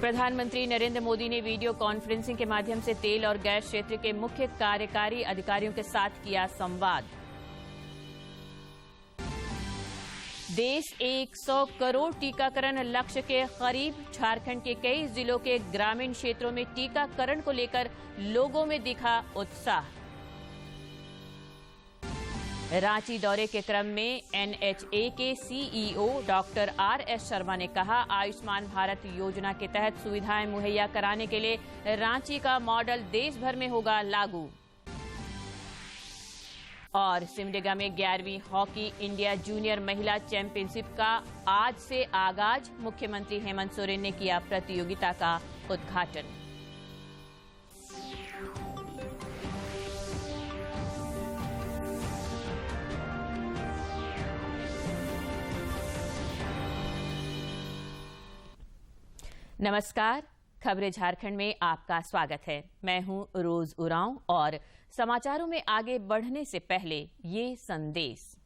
प्रधानमंत्री नरेंद्र मोदी ने video conferencing के माध्यम से तेल और गैस क्षेत्र के मुख्य कार्यकारी अधिकारियों के साथ किया संवाद। देश 100 करोड़ टीकाकरण लक्ष्य के करीब। झारखंड के कई जिलों के ग्रामीण क्षेत्रों में टीकाकरण को लेकर लोगों में दिखा उत्साह। रांची दौरे के क्रम में NHA के CEO डॉक्टर RS शर्मा ने कहा, आयुष्मान भारत योजना के तहत सुविधाएं मुहैया कराने के लिए रांची का मॉडल देश भर में होगा लागू। और सिमडेगा में 11वीं हॉकी इंडिया जूनियर महिला चैंपियनशिप का आज से आगाज। मुख्यमंत्री हेमंत सोरेन ने किया प्रतियोगिता का उद्घाटन। नमस्कार, खबरें झारखंड में आपका स्वागत है। मैं हूं रोज उरांव और समाचारों में आगे बढ़ने से पहले ये संदेश।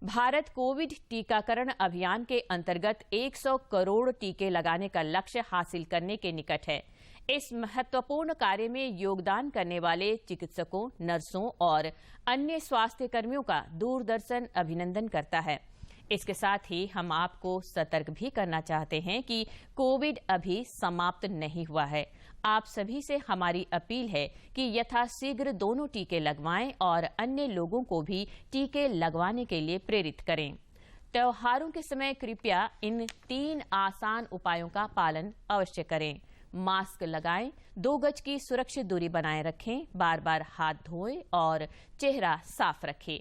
भारत कोविड टीकाकरण अभियान के अंतर्गत 100 करोड़ टीके लगाने का लक्ष्य हासिल करने के निकट है। इस महत्वपूर्ण कार्य में योगदान करने वाले चिकित्सकों, नर्सों और अन्य स्वास्थ्य कर्मियों का दूरदर्शन अभिनंदन करता है। इसके साथ ही हम आपको सतर्क भी करना चाहते हैं कि कोविड अभी समाप्त नहीं हुआ है। आप सभी से हमारी अपील है कि यथाशीघ्र दोनों टीके लगवाएं और अन्य लोगों को भी टीके लगवाने के लिए प्रेरित करें। त्योहारों के समय कृपया इन 3 आसान उपायों का पालन अवश्य करें। मास्क लगाएं, 2 गज की सुरक्षित दूरी बनाए रखें, बार बार हाथ धोएं और चेहरा साफ रखें।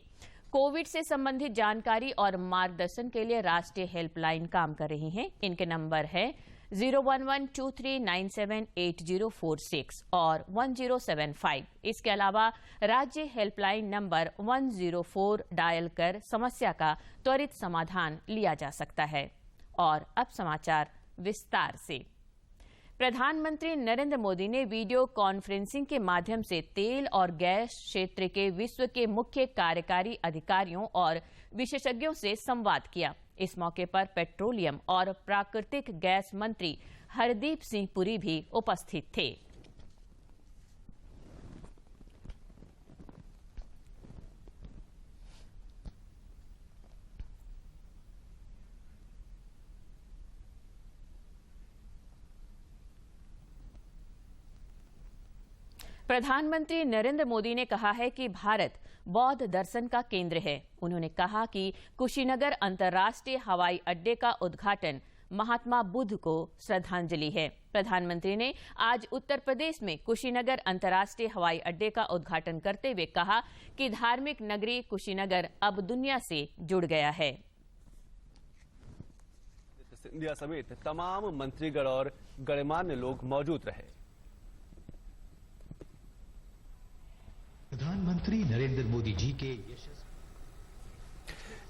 कोविड से संबंधित जानकारी और मार्गदर्शन के लिए राष्ट्रीय हेल्पलाइन काम कर रही हैं। इनके नंबर है 01123978046 और 1075। इसके अलावा राज्य हेल्पलाइन नंबर 104 डायल कर समस्या का त्वरित समाधान लिया जा सकता है। और अब समाचार विस्तार से। प्रधानमंत्री नरेंद्र मोदी ने वीडियो कॉन्फ्रेंसिंग के माध्यम से तेल और गैस क्षेत्र के विश्व के मुख्य कार्यकारी अधिकारियों और विशेषज्ञों से संवाद किया। इस मौके पर पेट्रोलियम और प्राकृतिक गैस मंत्री हरदीप सिंह पुरी भी उपस्थित थे। प्रधानमंत्री नरेंद्र मोदी ने कहा है कि भारत बौद्ध दर्शन का केंद्र है। उन्होंने कहा कि कुशीनगर अंतर्राष्ट्रीय हवाई अड्डे का उद्घाटन महात्मा बुद्ध को श्रद्धांजलि है। प्रधानमंत्री ने आज उत्तर प्रदेश में कुशीनगर अंतर्राष्ट्रीय हवाई अड्डे का उद्घाटन करते हुए कहा कि धार्मिक नगरी कुशीनगर अब दुनिया से जुड़ गया है। इंडिया समेत तमाम मंत्रीगण और गणमान्य लोग मौजूद रहे। प्रधानमंत्री नरेंद्र मोदी जी के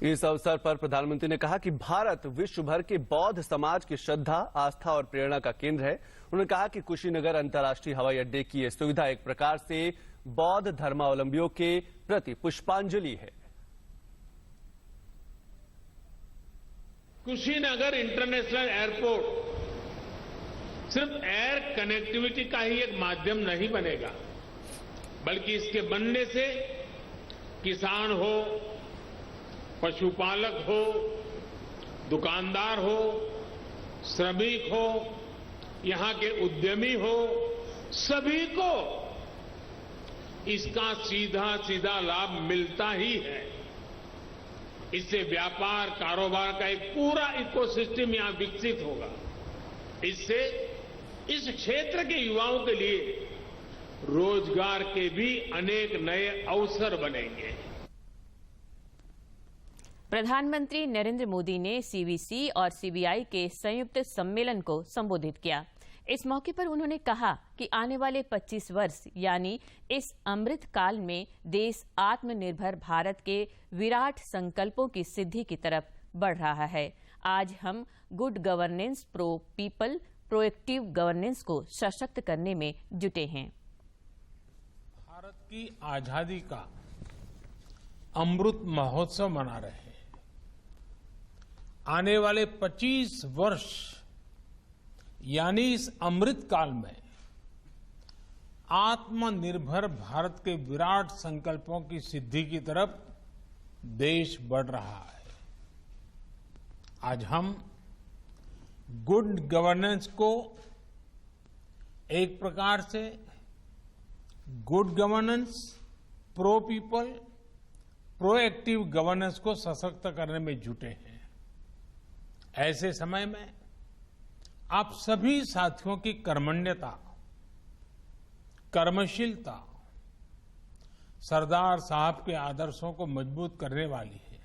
इस अवसर पर प्रधानमंत्री ने कहा कि भारत विश्व भर के बौद्ध समाज की श्रद्धा, आस्था और प्रेरणा का केंद्र है। उन्होंने कहा कि कुशीनगर अंतर्राष्ट्रीय हवाई अड्डे की यह सुविधा एक प्रकार से बौद्ध धर्मावलंबियों के प्रति पुष्पांजलि है। कुशीनगर इंटरनेशनल एयरपोर्ट सिर्फ एयर कनेक्टिविटी का ही एक माध्यम नहीं बनेगा, बल्कि इसके बनने से किसान हो, पशुपालक हो, दुकानदार हो, श्रमिक हो, यहां के उद्यमी हो, सभी को इसका सीधा सीधा लाभ मिलता ही है। इससे व्यापार कारोबार का एक पूरा इकोसिस्टम यहां विकसित होगा। इससे इस क्षेत्र के युवाओं के लिए रोजगार के भी अनेक नए अवसर बनेंगे। प्रधानमंत्री नरेंद्र मोदी ने CVC और CBI के संयुक्त सम्मेलन को संबोधित किया। इस मौके पर उन्होंने कहा कि आने वाले 25 वर्ष यानी इस अमृत काल में देश आत्मनिर्भर भारत के विराट संकल्पों की सिद्धि की तरफ बढ़ रहा है। आज हम good governance, pro people, proactive governance को सशक्त करने में जुटे हैं। भारत की आजादी का अमृत महोत्सव मना रहे हैं। आने वाले 25 वर्ष यानी इस अमृत काल में आत्मनिर्भर भारत के विराट संकल्पों की सिद्धि की तरफ देश बढ़ रहा है। आज हम गुड गवर्नेंस को एक प्रकार से good governance, pro people, proactive governance को सशक्त करने में जुटे हैं। ऐसे समय में आप सभी साथियों की कर्मण्यता, कर्मशीलता सरदार साहब के आदर्शों को मजबूत करने वाली है।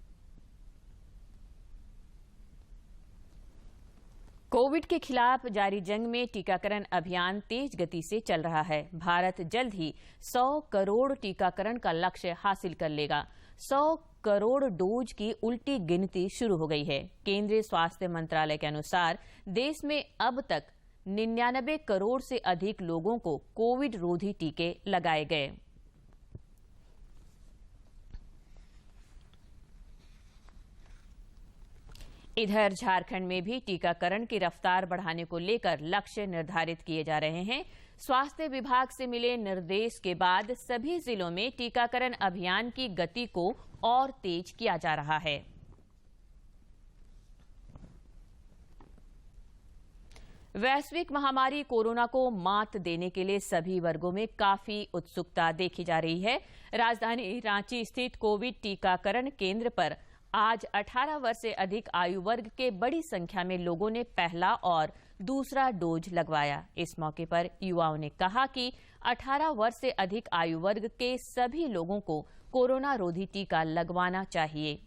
कोविड के खिलाफ जारी जंग में टीकाकरण अभियान तेज गति से चल रहा है। भारत जल्द ही 100 करोड़ टीकाकरण का लक्ष्य हासिल कर लेगा। 100 करोड़ डोज की उल्टी गिनती शुरू हो गई है। केंद्रीय स्वास्थ्य मंत्रालय के अनुसार देश में अब तक 99 करोड़ से अधिक लोगों को कोविड रोधी टीके लगाए गए। इधर झारखंड में भी टीकाकरण की रफ्तार बढ़ाने को लेकर लक्ष्य निर्धारित किए जा रहे हैं। स्वास्थ्य विभाग से मिले निर्देश के बाद सभी जिलों में टीकाकरण अभियान की गति को और तेज किया जा रहा है। वैश्विक महामारी कोरोना को मात देने के लिए सभी वर्गों में काफी उत्सुकता देखी जा रही है। राजधानी रांची स्थित कोविड टीकाकरण केंद्र पर आज 18 वर्ष से अधिक आयु वर्ग के बड़ी संख्या में लोगों ने पहला और दूसरा डोज लगवाया। इस मौके पर युवाओं ने कहा कि 18 वर्ष से अधिक आयु वर्ग के सभी लोगों को कोरोना रोधी टीका लगवाना चाहिए।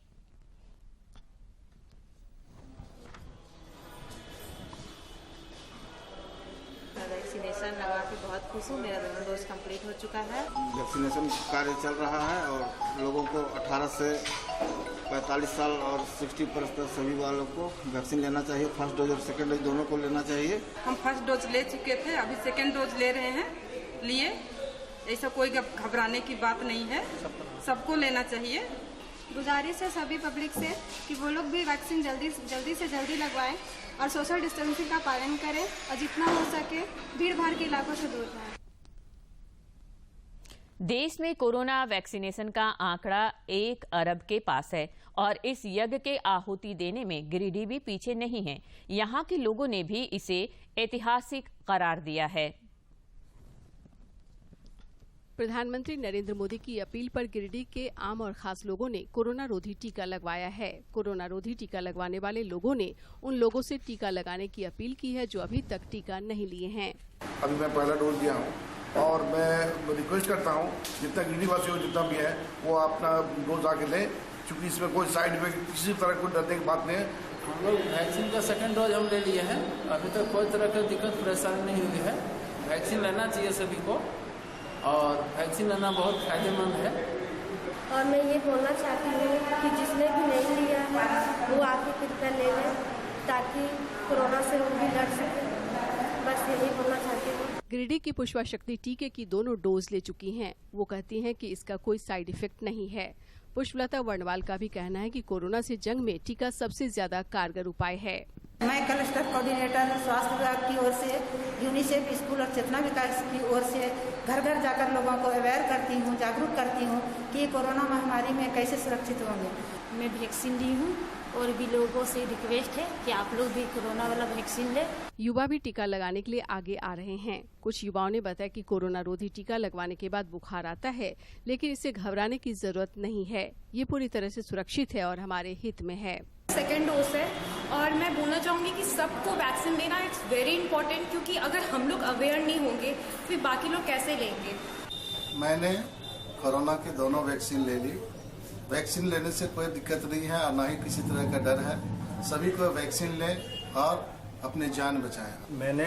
वैक्सीनेशन लगा के बहुत खुश हूँ। मेरा दोनों डोज कंप्लीट हो चुका है। वैक्सीनेशन कार्य चल रहा है और लोगों को 18 से 45 साल और 60+ तक सभी वालों को वैक्सीन लेना चाहिए। फर्स्ट डोज और सेकेंड डोज दोनों को लेना चाहिए। हम फर्स्ट डोज ले चुके थे, अभी सेकेंड डोज ले रहे हैं। लिए ऐसा कोई घबराने की बात नहीं है, सबको लेना चाहिए। गुजारिश है सभी पब्लिक से कि वो लोग भी वैक्सीन जल्दी से जल्दी लगवाएं और सोशल डिस्टेंसिंग का पालन करें और जितना हो सके भीड़ भाड़ के इलाकों से दूर रहें। देश में कोरोना वैक्सीनेशन का आंकड़ा 1 अरब के पास है और इस यज्ञ के आहुति देने में गिरिडीह भी पीछे नहीं है। यहां के लोगों ने भी इसे ऐतिहासिक करार दिया है। प्रधानमंत्री नरेंद्र मोदी की अपील पर गिरिडीह के आम और खास लोगों ने कोरोना रोधी टीका लगवाया है। कोरोना रोधी टीका लगवाने वाले लोगों ने उन लोगों से टीका लगाने की अपील की है जो अभी तक टीका नहीं लिए हैं। अभी मैं पहला डोज दिया हूँ और मैं रिक्वेस्ट करता हूँ जितना गिरिडीह वासी हो जितना भी है वो अपना डोज आके लें, क्योंकि इसमें कोई साइड इफेक्ट किसी तरह कोई डरने की बात नहीं है। हम लोग वैक्सीन का सेकेंड डोज हम ले लिए हैं, अभी तक कोई तरह की दिक्कत परेशानी नहीं हुई है। वैक्सीन लेना चाहिए सभी को और वैक्सीन लेना बहुत फायदेमंद है। और मैं ये बोलना चाहती हूँ कि जिसने भी नहीं लिया है वो आके कृपया ले लें ताकि कोरोना से वो भी लड़ सके। बस यही बोलना चाहती हूँ। गिरिडीह की पुष्पा शक्ति टीके की दोनों डोज ले चुकी हैं। वो कहती हैं कि इसका कोई साइड इफेक्ट नहीं है। पुष्पलता वर्णवाल का भी कहना है कि कोरोना से जंग में टीका सबसे ज्यादा कारगर उपाय है। मैं क्लस्टर कोऑर्डिनेटर स्वास्थ्य विभाग की ओर से, यूनिसेफ स्कूल और चेतना विकास की ओर से घर घर जाकर लोगों को अवेयर करती हूँ, जागरूक करती हूँ कि कोरोना महामारी में कैसे सुरक्षित होंगे। मैं वैक्सीन ली हूँ और भी लोगों से रिक्वेस्ट है कि आप लोग भी कोरोना वाला वैक्सीन लें। युवा भी टीका लगाने के लिए आगे आ रहे हैं। कुछ युवाओं ने बताया कि कोरोना रोधी टीका लगवाने के बाद बुखार आता है, लेकिन इससे घबराने की जरूरत नहीं है। ये पूरी तरह से सुरक्षित है और हमारे हित में है। सेकेंड डोज है और मैं बोलना चाहूँगी कि सबको वैक्सीन लेना इट्स वेरी इंपॉर्टेंट, क्योंकि अगर हम लोग अवेयर नहीं होंगे फिर बाकी लोग कैसे लेंगे। मैंने कोरोना के दोनों वैक्सीन ले ली। वैक्सीन लेने से कोई दिक्कत नहीं है और ना ही किसी तरह का डर है। सभी को वैक्सीन लें और अपनी जान बचाएं। मैंने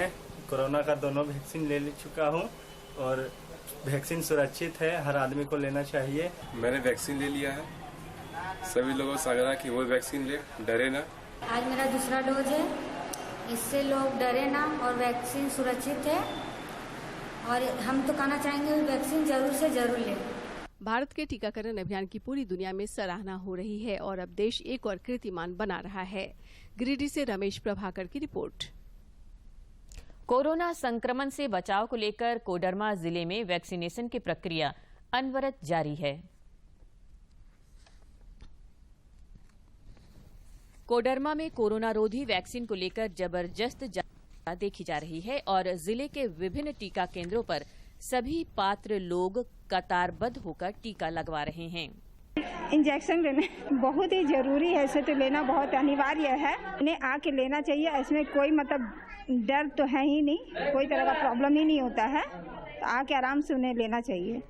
कोरोना का दोनों वैक्सीन ले चुका हूं और वैक्सीन सुरक्षित है, हर आदमी को लेना चाहिए। मैंने वैक्सीन ले लिया है, सभी लोगों से आग्रह कि वो वैक्सीन ले, डरे ना। आज मेरा दूसरा डोज है, इससे लोग डरे ना और वैक्सीन सुरक्षित है और हम तो कहना चाहेंगे वैक्सीन जरूर से जरूर लें। भारत के टीकाकरण अभियान की पूरी दुनिया में सराहना हो रही है और अब देश एक और कीर्तिमान बना रहा है। गिरिडीह से रमेश प्रभाकर की रिपोर्ट। कोरोना संक्रमण से बचाव को लेकर कोडरमा जिले में वैक्सीनेशन की प्रक्रिया अनवरत जारी है। कोडरमा में कोरोना रोधी वैक्सीन को लेकर जबरदस्त देखी जा रही है और जिले के विभिन्न टीका केंद्रों पर सभी पात्र लोग कतारबद्ध होकर टीका लगवा रहे हैं। इंजेक्शन लेना बहुत ही जरूरी है, इसे तो लेना बहुत अनिवार्य है। इन्हें आके लेना चाहिए, इसमें कोई मतलब डर तो है ही नहीं, कोई तरह का प्रॉब्लम ही नहीं होता है, तो आके आराम से उन्हें लेना चाहिए।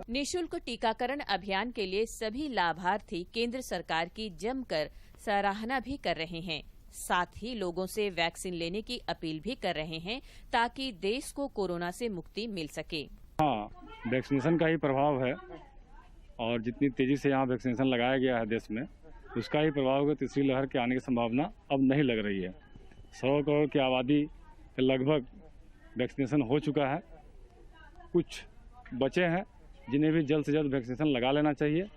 निःशुल्क टीकाकरण अभियान के लिए सभी लाभार्थी केंद्र सरकार की जमकर सराहना भी कर रहे हैं, साथ ही लोगों से वैक्सीन लेने की अपील भी कर रहे हैं ताकि देश को कोरोना से मुक्ति मिल सके। हाँ, वैक्सीनेशन का ही प्रभाव है और जितनी तेजी से यहाँ वैक्सीनेशन लगाया गया है देश में, उसका ही प्रभाव होगा। तीसरी लहर के आने की संभावना अब नहीं लग रही है। 100 करोड़ की आबादी के लगभग वैक्सीनेशन हो चुका है, कुछ बचे हैं जिन्हें भी जल्द से जल्द वैक्सीनेशन लगा लेना चाहिए।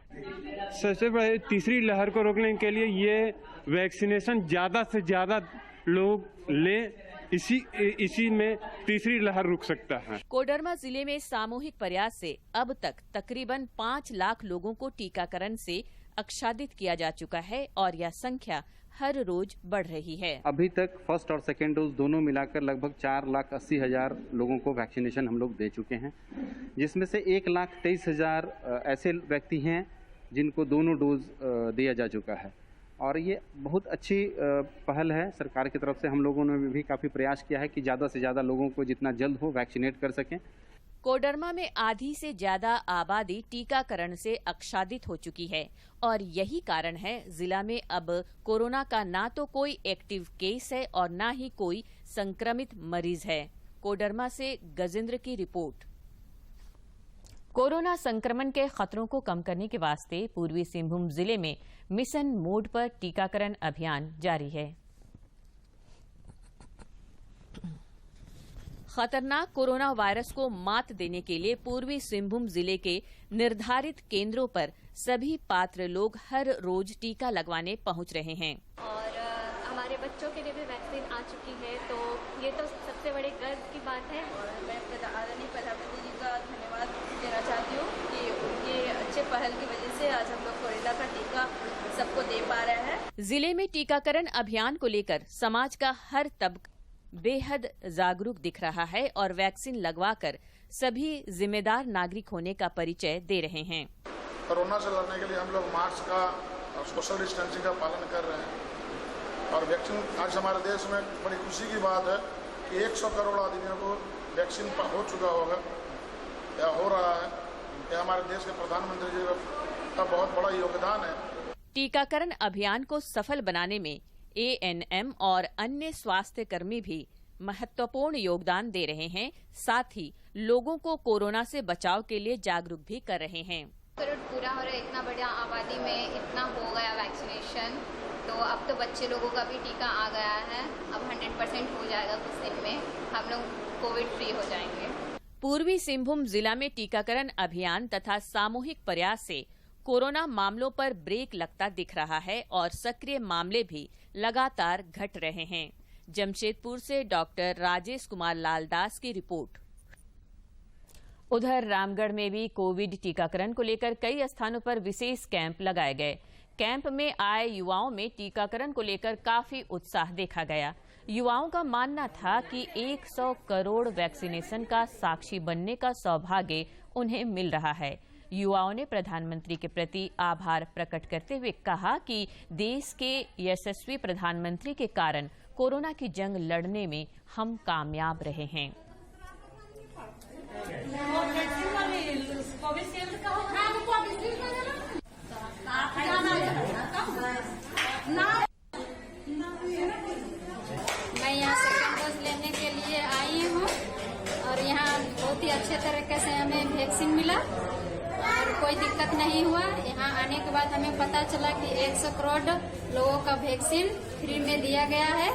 सबसे पहले तीसरी लहर को रोकने के लिए ये वैक्सीनेशन ज़्यादा से ज़्यादा लोग लें, इसी में तीसरी लहर रुक सकता है। कोडरमा जिले में सामूहिक प्रयास से अब तक तकरीबन 5 लाख लोगों को टीकाकरण से आच्छादित किया जा चुका है और यह संख्या हर रोज बढ़ रही है। अभी तक फर्स्ट और सेकेंड डोज दोनों मिलाकर लगभग 4,80,000 लोगों को वैक्सीनेशन हम लोग दे चुके हैं, जिसमें से 1,23,000 ऐसे व्यक्ति हैं जिनको दोनों डोज दिया जा चुका है और ये बहुत अच्छी पहल है। सरकार की तरफ से हम लोगों ने भी काफ़ी प्रयास किया है कि ज़्यादा से ज़्यादा लोगों को जितना जल्द हो वैक्सीनेट कर सकें। कोडरमा में आधी से ज्यादा आबादी टीकाकरण से आच्छादित हो चुकी है और यही कारण है जिला में अब कोरोना का ना तो कोई एक्टिव केस है और ना ही कोई संक्रमित मरीज है। कोडरमा से गजेंद्र की रिपोर्ट। कोरोना संक्रमण के खतरों को कम करने के वास्ते पूर्वी सिंहभूम जिले में मिशन मोड पर टीकाकरण अभियान जारी है। खतरनाक कोरोना वायरस को मात देने के लिए पूर्वी सिंहभूम जिले के निर्धारित केंद्रों पर सभी पात्र लोग हर रोज टीका लगवाने पहुंच रहे हैं। और हमारे बच्चों के लिए भी वैक्सीन आ चुकी है, तो ये तो सबसे बड़े गर्व की बात है और मैं आदरणीय प्रधानमंत्री जी का धन्यवाद देना चाहती हूँ कि उनके अच्छे पहल की वजह से आज हम लोग कोरोना का टीका सबको दे पा रहे हैं। जिले में टीकाकरण अभियान को लेकर समाज का हर तबका बेहद जागरूक दिख रहा है और वैक्सीन लगवाकर सभी जिम्मेदार नागरिक होने का परिचय दे रहे हैं। कोरोना से लड़ने के लिए हम लोग मास्क का और सोशल डिस्टेंसिंग का पालन कर रहे हैं और वैक्सीन आज हमारे देश में बड़ी खुशी की बात है कि 100 करोड़ आदमियों को वैक्सीन हो चुका होगा या हो रहा है। यह हमारे देश के प्रधानमंत्री जी का बहुत बड़ा योगदान है। टीकाकरण अभियान को सफल बनाने में ANM और अन्य स्वास्थ्य कर्मी भी महत्वपूर्ण योगदान दे रहे हैं, साथ ही लोगों को कोरोना से बचाव के लिए जागरूक भी कर रहे हैं। करोड़ पूरा हो रहा है, इतना बड़ा आबादी में इतना हो गया वैक्सीनेशन, तो अब तो बच्चे लोगों का भी टीका आ गया है। अब 100% हो जाएगा, कुछ दिन में हम लोग कोविड फ्री हो जाएंगे। पूर्वी सिंहभूम जिला में टीकाकरण अभियान तथा सामूहिक प्रयास से कोरोना मामलों पर ब्रेक लगता दिख रहा है और सक्रिय मामले भी लगातार घट रहे हैं। जमशेदपुर से डॉक्टर राजेश कुमार लालदास की रिपोर्ट। उधर रामगढ़ में भी कोविड टीकाकरण को लेकर कई स्थानों पर विशेष कैंप लगाए गए। कैंप में आए युवाओं में टीकाकरण को लेकर काफी उत्साह देखा गया। युवाओं का मानना था कि 100 करोड़ वैक्सीनेशन का साक्षी बनने का सौभाग्य उन्हें मिल रहा है। युवाओं ने प्रधानमंत्री के प्रति आभार प्रकट करते हुए कहा कि देश के यशस्वी प्रधानमंत्री के कारण कोरोना की जंग लड़ने में हम कामयाब रहे हैं। मैं यहाँ सेकेंड डोज लेने के लिए आई हूँ और यहाँ बहुत ही अच्छे तरीके से हमें वैक्सीन मिला और कोई दिक्कत नहीं हुआ। यहाँ आने के बाद हमें पता चला कि 100 करोड़ लोगों का वैक्सीन फ्री में दिया गया है।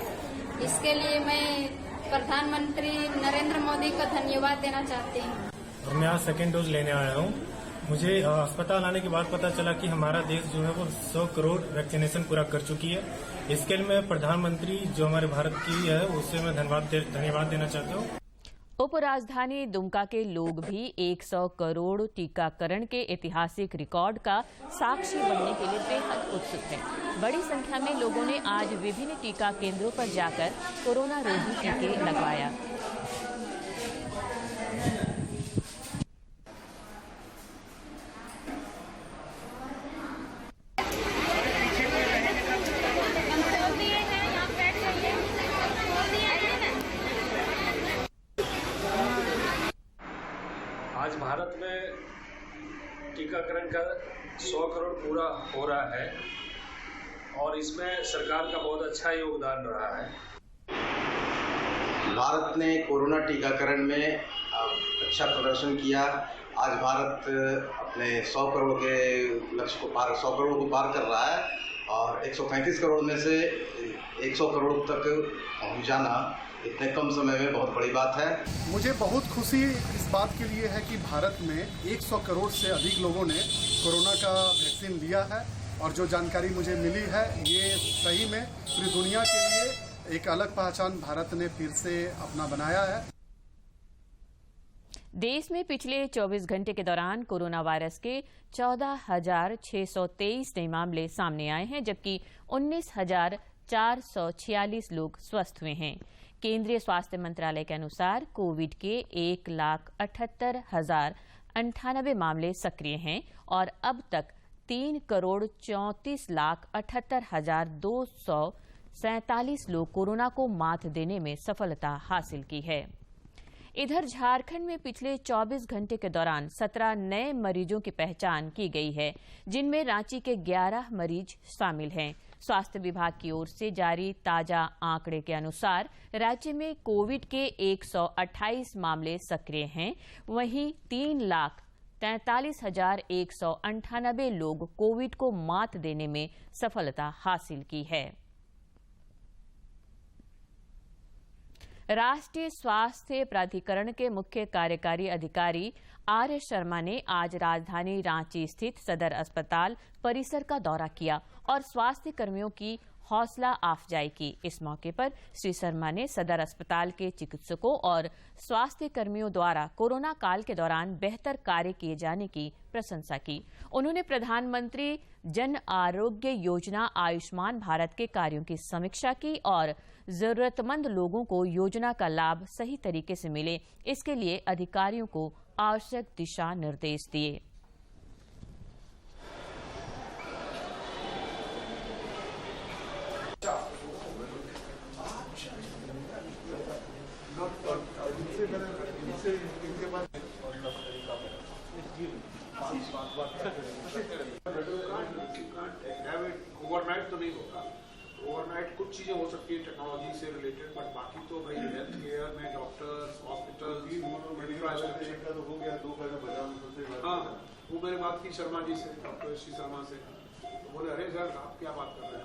इसके लिए मैं प्रधानमंत्री नरेंद्र मोदी का धन्यवाद देना चाहती हूँ। मैं यहाँ सेकेंड डोज लेने आया हूँ। मुझे अस्पताल आने के बाद पता चला कि हमारा देश जो है वो 100 करोड़ वैक्सीनेशन पूरा कर चुकी है। इसके लिए मैं प्रधानमंत्री जो हमारे भारत की है उससे मैं धन्यवाद देना चाहता हूँ। उपराजधानी दुमका के लोग भी 100 करोड़ टीकाकरण के ऐतिहासिक रिकॉर्ड का साक्षी बनने के लिए बेहद उत्सुक हैं। बड़ी संख्या में लोगों ने आज विभिन्न टीका केंद्रों पर जाकर कोरोना रोधी टीके लगवाया। आज भारत में टीकाकरण का 100 करोड़ पूरा हो रहा है और इसमें सरकार का बहुत अच्छा योगदान रहा है। भारत ने कोरोना टीकाकरण में अच्छा प्रदर्शन किया। आज भारत अपने 100 करोड़ के लक्ष्य को 100 करोड़ को पार कर रहा है और 135 करोड़ में से 100 करोड़ तक पहुंच जाना इतने कम समय में बहुत बड़ी बात है। मुझे बहुत खुशी इस बात के लिए है कि भारत में 100 करोड़ से अधिक लोगों ने कोरोना का वैक्सीन लिया है और जो जानकारी मुझे मिली है ये सही में पूरी दुनिया के लिए एक अलग पहचान भारत ने फिर से अपना बनाया है। देश में पिछले 24 घंटे के दौरान कोरोना वायरस के 14,623 नए मामले सामने आए हैं, जबकि 19,446 लोग स्वस्थ हुए हैं। केंद्रीय स्वास्थ्य मंत्रालय के अनुसार कोविड के 1,78,098 मामले सक्रिय हैं और अब तक 3,34,78,247 लोग कोरोना को मात देने में सफलता हासिल की है। इधर झारखंड में पिछले 24 घंटे के दौरान 17 नए मरीजों की पहचान की गई है, जिनमें रांची के 11 मरीज शामिल हैं। स्वास्थ्य विभाग की ओर से जारी ताजा आंकड़े के अनुसार राज्य में कोविड के 128 मामले सक्रिय हैं, वहीं 3,43,198 लोग कोविड को मात देने में सफलता हासिल की है। राष्ट्रीय स्वास्थ्य प्राधिकरण के मुख्य कार्यकारी अधिकारी आर शर्मा ने आज राजधानी रांची स्थित सदर अस्पताल परिसर का दौरा किया और स्वास्थ्य कर्मियों की हौसला अफजाई की। इस मौके पर श्री शर्मा ने सदर अस्पताल के चिकित्सकों और स्वास्थ्य कर्मियों द्वारा कोरोना काल के दौरान बेहतर कार्य किए जाने की प्रशंसा की। उन्होंने प्रधानमंत्री जन आरोग्य योजना आयुष्मान भारत के कार्यों की समीक्षा की और जरूरतमंद लोगों को योजना का लाभ सही तरीके से मिले, इसके लिए अधिकारियों को आवश्यक दिशा निर्देश दिए। ओवरनाइट तो नहीं होगा। ओवरनाइट कुछ चीजें हो सकती है टेक्नोलॉजी से रिलेटेड, बट बाकी तो भाई हेल्थ केयर में डॉक्टर्स, हॉस्पिटल, इंफ्रास्ट्रक्चर का तो हो गया। 2 का बजान। हाँ, वो मैंने बात की शर्मा जी से, डॉक्टर श्री शर्मा से, तो बोले अरे सर आप क्या बात कर रहे हैं।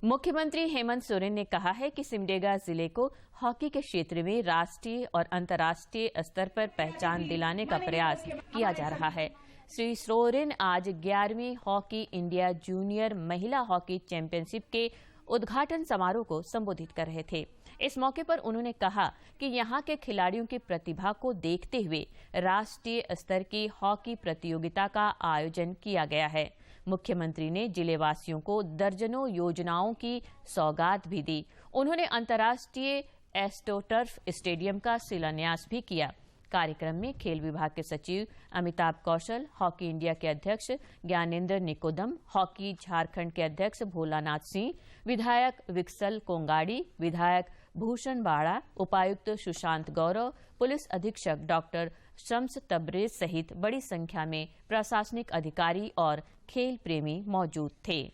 मुख्यमंत्री हेमंत सोरेन ने कहा है कि सिमडेगा जिले को हॉकी के क्षेत्र में राष्ट्रीय और अंतर्राष्ट्रीय स्तर पर पहचान दिलाने का प्रयास किया जा रहा है। श्री सोरेन आज 11वीं हॉकी इंडिया जूनियर महिला हॉकी चैंपियनशिप के उद्घाटन समारोह को संबोधित कर रहे थे। इस मौके पर उन्होंने कहा कि यहां के खिलाड़ियों की प्रतिभा को देखते हुए राष्ट्रीय स्तर की हॉकी प्रतियोगिता का आयोजन किया गया है। मुख्यमंत्री ने जिलेवासियों को दर्जनों योजनाओं की सौगात भी दी। उन्होंने अंतर्राष्ट्रीय एस्ट्रोटर्फ स्टेडियम का शिलान्यास भी किया। कार्यक्रम में खेल विभाग के सचिव अमिताभ कौशल, हॉकी इंडिया के अध्यक्ष ज्ञानेंद्र निकोदम, हॉकी झारखंड के अध्यक्ष भोलानाथ सिंह, विधायक विक्सल कोंगाड़ी, विधायक भूषण बाड़ा, उपायुक्त सुशांत गौरव, पुलिस अधीक्षक डॉक्टर शम्स तबरेज सहित बड़ी संख्या में प्रशासनिक अधिकारी और खेल प्रेमी मौजूद थे।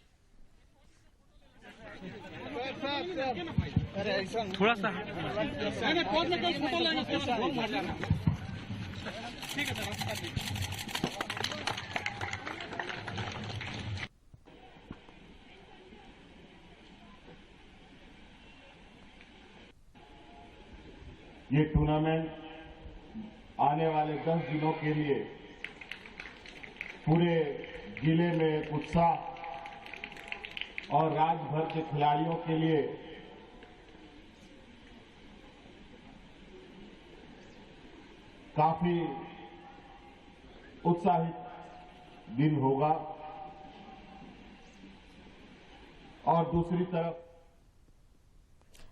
थोड़ा सा ये टूर्नामेंट आने वाले 10 दिनों के लिए पूरे जिले में उत्साह और राज्य भर के खिलाड़ियों के लिए काफी उत्साहित दिन होगा। और दूसरी तरफ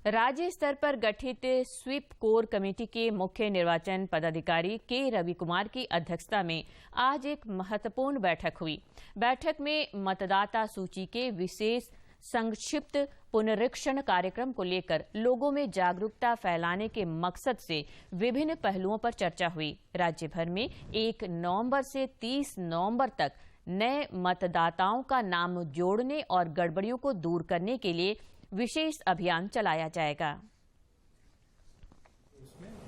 राज्य स्तर पर गठित स्वीप कोर कमेटी के मुख्य निर्वाचन पदाधिकारी के रवि कुमार की अध्यक्षता में आज एक महत्वपूर्ण बैठक हुई। बैठक में मतदाता सूची के विशेष संक्षिप्त पुनरीक्षण कार्यक्रम को लेकर लोगों में जागरूकता फैलाने के मकसद से विभिन्न पहलुओं पर चर्चा हुई। राज्य भर में 1 नवंबर से 30 नवंबर तक नए मतदाताओं का नाम जोड़ने और गड़बड़ियों को दूर करने के लिए विशेष अभियान चलाया जाएगा।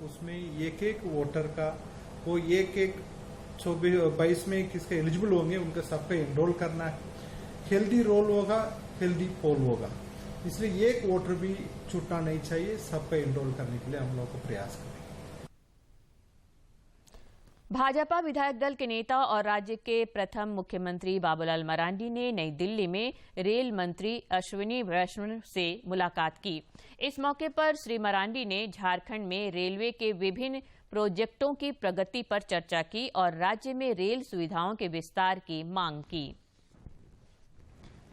उसमें एक वोटर का वो एक 22 में किसके एलिजिबल होंगे उनका सबका एनरोल करना है। हेल्दी रोल होगा, हेल्दी पोल होगा, इसलिए एक वोटर भी छूटना नहीं चाहिए। सबका एनरोल करने के लिए हम लोग को प्रयास करें। भाजपा विधायक दल के नेता और राज्य के प्रथम मुख्यमंत्री बाबूलाल मरांडी ने नई दिल्ली में रेल मंत्री अश्विनी वैष्णव से मुलाकात की। इस मौके पर श्री मरांडी ने झारखंड में रेलवे के विभिन्न प्रोजेक्टों की प्रगति पर चर्चा की और राज्य में रेल सुविधाओं के विस्तार की मांग की।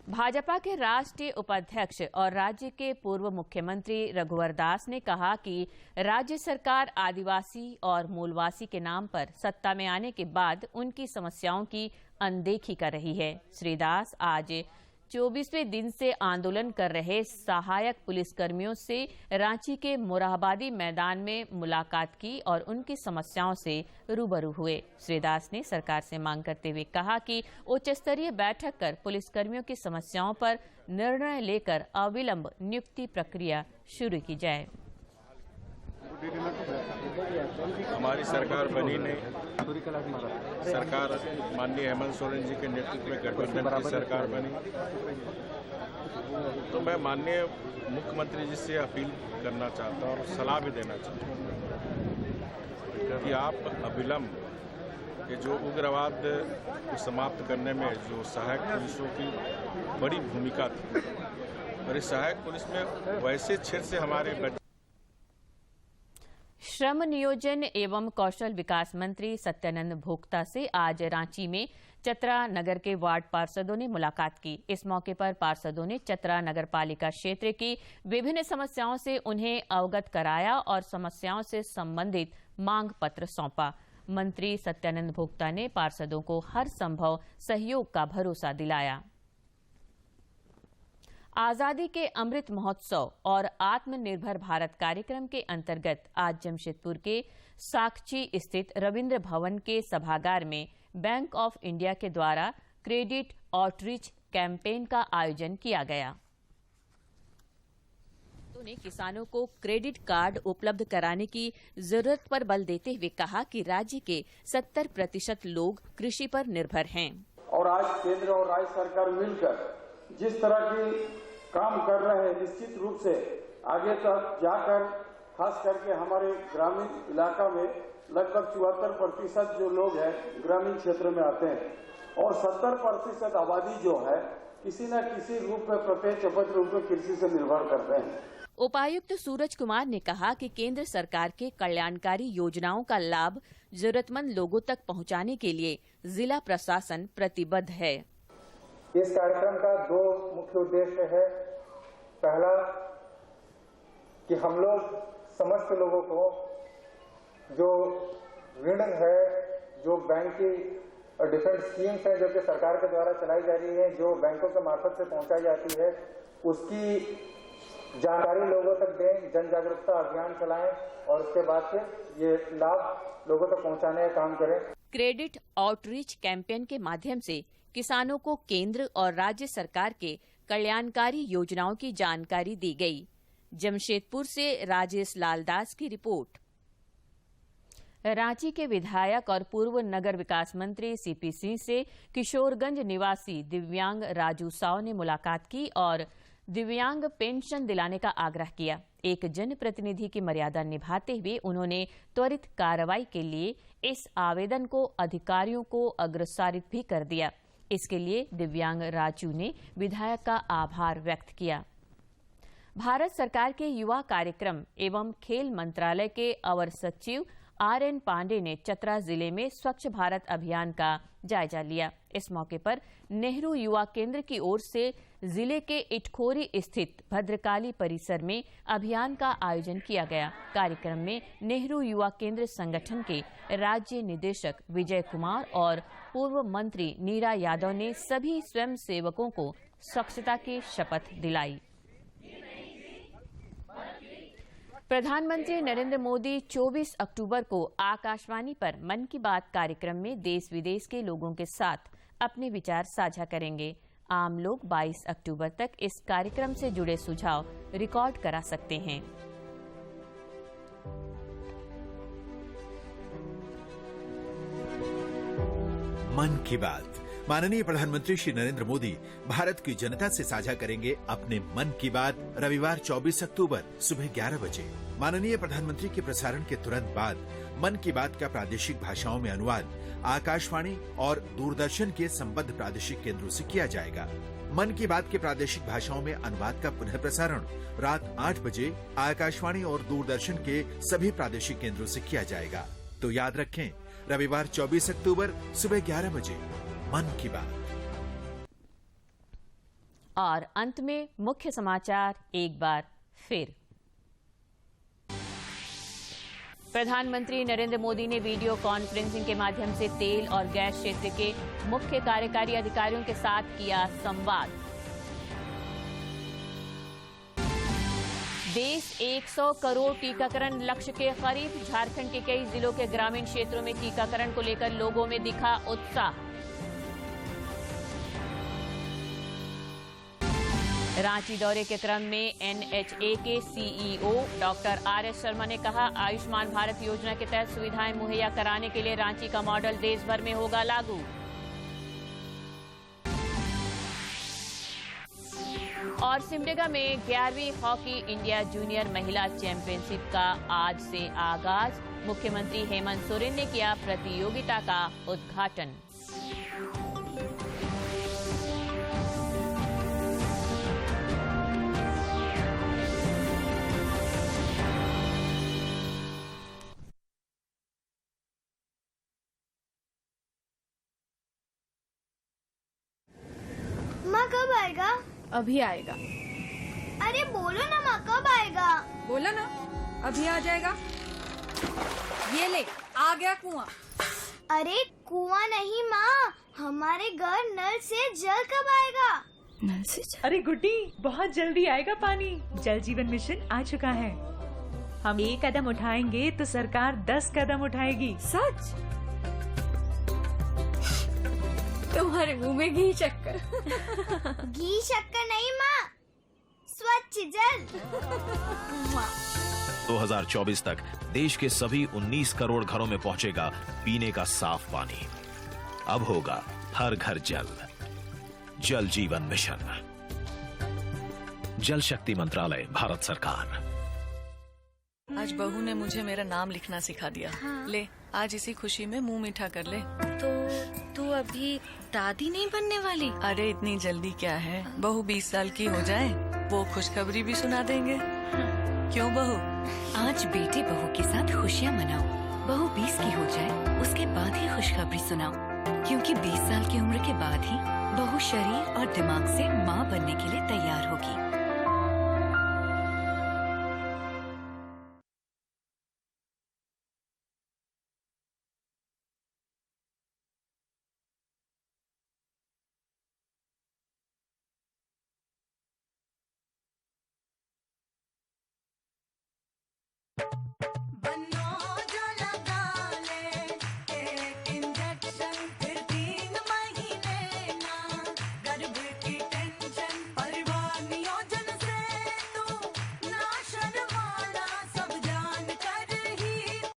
भाजपा के राष्ट्रीय उपाध्यक्ष और राज्य के पूर्व मुख्यमंत्री रघुवर दास ने कहा कि राज्य सरकार आदिवासी और मूलवासी के नाम पर सत्ता में आने के बाद उनकी समस्याओं की अनदेखी कर रही है। श्री दास आज 24वें दिन से आंदोलन कर रहे सहायक पुलिसकर्मियों से रांची के मोरहाबादी मैदान में मुलाकात की और उनकी समस्याओं से रूबरू हुए। श्री दास ने सरकार से मांग करते हुए कहा कि उच्च स्तरीय बैठक कर पुलिसकर्मियों की समस्याओं पर निर्णय लेकर अविलंब नियुक्ति प्रक्रिया शुरू की जाए। हमारी सरकार बनी नहीं, सरकार माननीय हेमंत सोरेन जी के नेतृत्व में गठबंधन की सरकार बनी। तो मैं माननीय मुख्यमंत्री जी से अपील करना चाहता हूँ और सलाह भी देना चाहता हूँ कि आप अविलंब ये जो उग्रवाद को समाप्त करने में जो सहायक पुलिसों की बड़ी भूमिका थी और इस सहायक पुलिस में वैसे क्षेत्र से हमारे श्रम नियोजन एवं कौशल विकास मंत्री सत्यानंद भोक्ता से आज रांची में चतरा नगर के वार्ड पार्षदों ने मुलाकात की। इस मौके पर पार्षदों ने चतरा नगर पालिका क्षेत्र की विभिन्न समस्याओं से उन्हें अवगत कराया और समस्याओं से संबंधित मांग पत्र सौंपा। मंत्री सत्यानंद भोक्ता ने पार्षदों को हर संभव सहयोग का भरोसा दिलाया। आजादी के अमृत महोत्सव और आत्मनिर्भर भारत कार्यक्रम के अंतर्गत आज जमशेदपुर के साकची स्थित रविंद्र भवन के सभागार में बैंक ऑफ इंडिया के द्वारा क्रेडिट आउटरीच कैंपेन का आयोजन किया गया। ने किसानों को क्रेडिट कार्ड उपलब्ध कराने की जरूरत पर बल देते हुए कहा कि राज्य के 70% लोग कृषि पर निर्भर हैं। और आज केंद्र और राज्य सरकार मिलकर जिस तरह की काम कर रहे हैं, निश्चित रूप से आगे तक जाकर खास करके हमारे ग्रामीण इलाका में लगभग 74% जो लोग हैं ग्रामीण क्षेत्र में आते हैं और 70% आबादी जो है किसी न किसी रूप में प्रत्यक्ष अपरोक्ष रूप में कृषि से निर्भर करते हैं। उपायुक्त सूरज कुमार ने कहा कि केंद्र सरकार के कल्याणकारी योजनाओं का लाभ जरूरतमंद लोगों तक पहुंचाने के लिए जिला प्रशासन प्रतिबद्ध है। इस कार्यक्रम का 2 मुख्य उद्देश्य है। पहला कि हम लोग समस्त लोगों को जो ऋण है, जो बैंक की डिफरेंट स्कीम्स हैं जो कि सरकार के द्वारा चलाई जा रही है, जो बैंकों के मार्फत से पहुंचाई जाती है, उसकी जानकारी लोगों तक दें, जन जागरूकता अभियान चलाएं और उसके बाद फिर ये लाभ लोगों तक पहुंचाने का काम करें। क्रेडिट आउटरीच कैंपेन के माध्यम से किसानों को केंद्र और राज्य सरकार के कल्याणकारी योजनाओं की जानकारी दी गई। जमशेदपुर से राजेश लालदास की रिपोर्ट। रांची के विधायक और पूर्व नगर विकास मंत्री सीपी सिंह से किशोरगंज निवासी दिव्यांग राजू साव ने मुलाकात की और दिव्यांग पेंशन दिलाने का आग्रह किया। एक जनप्रतिनिधि की मर्यादा निभाते हुए उन्होंने त्वरित कार्रवाई के लिए इस आवेदन को अधिकारियों को अग्रसारित भी कर दिया। इसके लिए दिव्यांग राजू ने विधायक का आभार व्यक्त किया। भारत सरकार के युवा कार्यक्रम एवं खेल मंत्रालय के अवर सचिव RN पांडे ने चतरा जिले में स्वच्छ भारत अभियान का जायजा लिया। इस मौके पर नेहरू युवा केंद्र की ओर से जिले के इटखोरी स्थित भद्रकाली परिसर में अभियान का आयोजन किया गया। कार्यक्रम में नेहरू युवा केंद्र संगठन के राज्य निदेशक विजय कुमार और पूर्व मंत्री नीरा यादव ने सभी स्वयंसेवकों को स्वच्छता की शपथ दिलाई। प्रधानमंत्री नरेंद्र मोदी 24 अक्टूबर को आकाशवाणी पर मन की बात कार्यक्रम में देश विदेश के लोगों के साथ अपने विचार साझा करेंगे। आम लोग 22 अक्टूबर तक इस कार्यक्रम से जुड़े सुझाव रिकॉर्ड करा सकते हैं। मन की बात। माननीय प्रधानमंत्री श्री नरेंद्र मोदी भारत की जनता से साझा करेंगे अपने मन की बात रविवार 24 अक्टूबर सुबह 11 बजे। माननीय प्रधानमंत्री के प्रसारण के तुरंत बाद मन की बात का प्रादेशिक भाषाओं में अनुवाद आकाशवाणी और दूरदर्शन के संबद्ध प्रादेशिक केंद्रों से किया जाएगा। मन की बात के प्रादेशिक भाषाओं में अनुवाद का पुनः प्रसारण रात 8 बजे आकाशवाणी और दूरदर्शन के सभी प्रादेशिक केंद्रों से किया जाएगा। तो याद रखें, रविवार 24 अक्टूबर सुबह 11 बजे मन की बात। और अंत में मुख्य समाचार एक बार फिर। प्रधानमंत्री नरेंद्र मोदी ने वीडियो कॉन्फ्रेंसिंग के माध्यम से तेल और गैस क्षेत्र के मुख्य कार्यकारी अधिकारियों के साथ किया संवाद। देश 100 करोड़ टीकाकरण लक्ष्य के करीब। झारखंड के कई जिलों के ग्रामीण क्षेत्रों में टीकाकरण को लेकर लोगों में दिखा उत्साह। रांची दौरे के क्रम में NHA के CEO डॉक्टर RS शर्मा ने कहा, आयुष्मान भारत योजना के तहत सुविधाएं मुहैया कराने के लिए रांची का मॉडल देश भर में होगा लागू। और सिमडेगा में 11वीं हॉकी इंडिया जूनियर महिला चैंपियनशिप का आज से आगाज। मुख्यमंत्री हेमंत सोरेन ने किया प्रतियोगिता का उद्घाटन। माँ कब आएगा? अभी आएगा। अरे बोलो ना माँ, कब आएगा? बोला ना, अभी आ जाएगा। ये ले, आ गया कुआं। अरे कुआं नहीं माँ, हमारे घर नल से जल कब आएगा? नल से जल? अरे गुड्डी, बहुत जल्दी आएगा पानी। जल जीवन मिशन आ चुका है। हम 1 कदम उठाएंगे तो सरकार 10 कदम उठाएगी। सच? तुम्हारे मुंह में घी शक्कर। घी शक्कर नहीं माँ, स्वच्छ जल। 2024 तक देश के सभी 19 करोड़ घरों में पहुंचेगा पीने का साफ पानी। अब होगा हर घर जल। जल जीवन मिशन, जल शक्ति मंत्रालय, भारत सरकार। आज बहू ने मुझे मेरा नाम लिखना सिखा दिया। हाँ। ले, आज इसी खुशी में मुंह मीठा कर ले। तो तू अभी दादी नहीं बनने वाली? अरे इतनी जल्दी क्या है, बहू 20 साल की हो जाए वो खुशखबरी भी सुना देंगे। क्यों बहू? आज बेटे बहू के साथ खुशियाँ मनाओ। बहू 20 की हो जाए उसके बाद ही खुशखबरी सुनाओ, क्योंकि 20 साल की उम्र के बाद ही बहू शरीर और दिमाग से माँ बनने के लिए तैयार होगी।